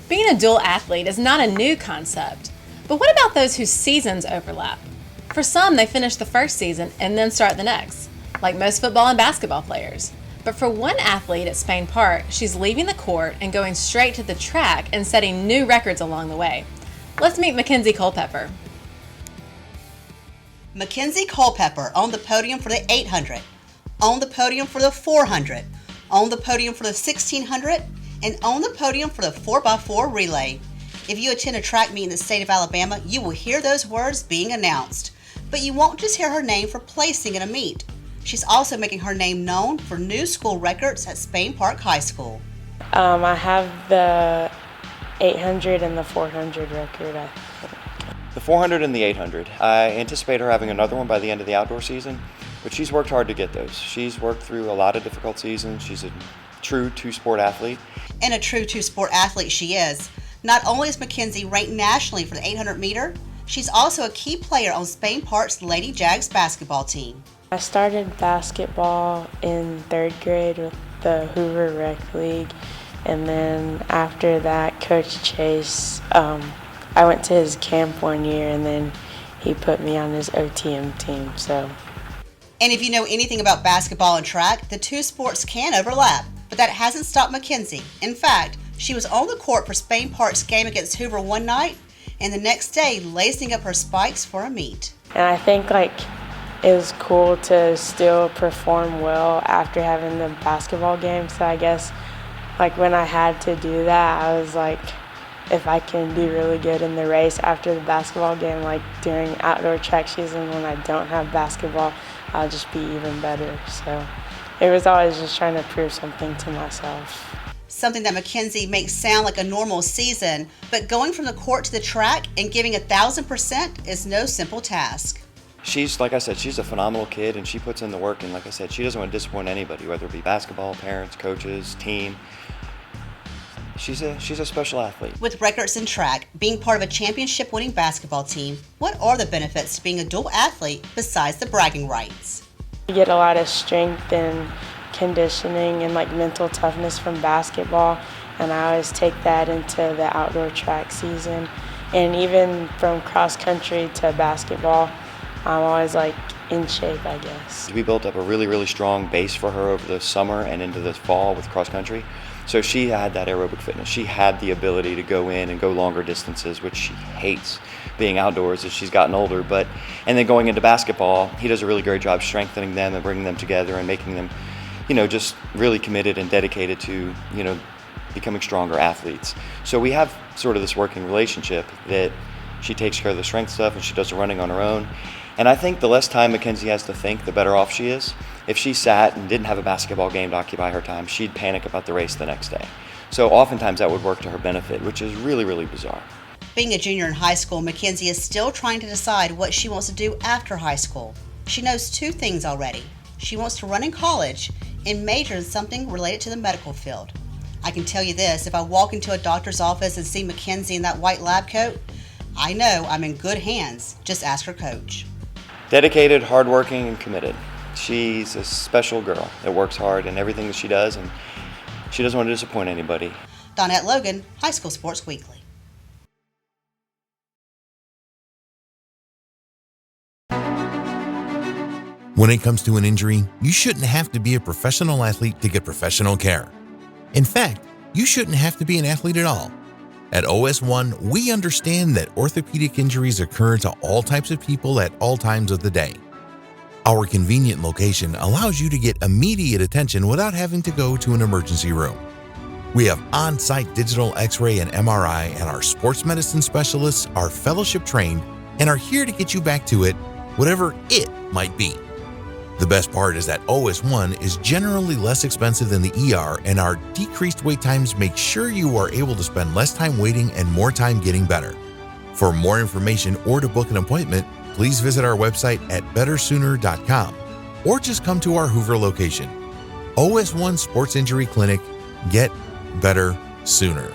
Being a dual athlete is not a new concept, but what about those whose seasons overlap? For some, they finish the first season and then start the next, like most football and basketball players. But for one athlete at Spain Park, she's leaving the court and going straight to the track and setting new records along the way. Let's meet Mackenzie Culpepper. Mackenzie Culpepper on the podium for the 800, on the podium for the 400, on the podium for the 1600, and on the podium for the 4x4 relay. If you attend a track meet in the state of Alabama, you will hear those words being announced. But you won't just hear her name for placing in a meet. She's also making her name known for new school records at Spain Park High School. I have the 800 and the 400 record, I think. The 400 and the 800. I anticipate her having another one by the end of the outdoor season, but she's worked hard to get those. She's worked through a lot of difficult seasons. She's a true two-sport athlete. And a true two-sport athlete she is. Not only is Mackenzie ranked nationally for the 800 meter, she's also a key player on Spain Park's Lady Jags basketball team. I started basketball in 3rd grade with the Hoover Rec League, and then after that, Coach Chase, I went to his camp one year, and then he put me on his OTM team. And if you know anything about basketball and track, the two sports can overlap, but that hasn't stopped Mackenzie. In fact, she was on the court for Spain Park's game against Hoover one night, and the next day lacing up her spikes for a meet. And I think it was cool to still perform well after having the basketball game. So I guess when I had to do that, I was like, if I can do really good in the race after the basketball game, like during outdoor track season when I don't have basketball, I'll just be even better. So it was always just trying to prove something to myself. Something that Mackenzie makes sound like a normal season, but going from the court to the track and giving 1,000% is no simple task. She's, like I said, she's a phenomenal kid, and she puts in the work, and like I said, she doesn't want to disappoint anybody, whether it be basketball, parents, coaches, team. She's a special athlete. With records in track, being part of a championship-winning basketball team, what are the benefits to being a dual athlete besides the bragging rights? You get a lot of strength and conditioning and mental toughness from basketball, and I always take that into the outdoor track season. And even from cross country to basketball, I'm always in shape, I guess. We built up a really, really strong base for her over the summer and into the fall with cross country. So she had that aerobic fitness. She had the ability to go in and go longer distances, which she hates being outdoors as she's gotten older. And then going into basketball, he does a really great job strengthening them and bringing them together and making them, just really committed and dedicated to, becoming stronger athletes. So we have sort of this working relationship that she takes care of the strength stuff and she does the running on her own. And I think the less time Mackenzie has to think, the better off she is. If she sat and didn't have a basketball game to occupy her time, she'd panic about the race the next day. So oftentimes that would work to her benefit, which is really, really bizarre. Being a junior in high school, Mackenzie is still trying to decide what she wants to do after high school. She knows 2 things already. She wants to run in college and major in something related to the medical field. I can tell you this, if I walk into a doctor's office and see Mackenzie in that white lab coat, I know I'm in good hands. Just ask her coach. Dedicated, hardworking, and committed. She's a special girl that works hard in everything that she does, and she doesn't want to disappoint anybody. Donette Logan, High School Sports Weekly. When it comes to an injury, you shouldn't have to be a professional athlete to get professional care. In fact, you shouldn't have to be an athlete at all. At OS1, we understand that orthopedic injuries occur to all types of people at all times of the day. Our convenient location allows you to get immediate attention without having to go to an emergency room. We have on-site digital X-ray and MRI, and our sports medicine specialists are fellowship trained and are here to get you back to it, whatever it might be. The best part is that OS1 is generally less expensive than the ER, and our decreased wait times make sure you are able to spend less time waiting and more time getting better. For more information or to book an appointment, please visit our website at bettersooner.com or just come to our Hoover location. OS1 Sports Injury Clinic. Get better sooner.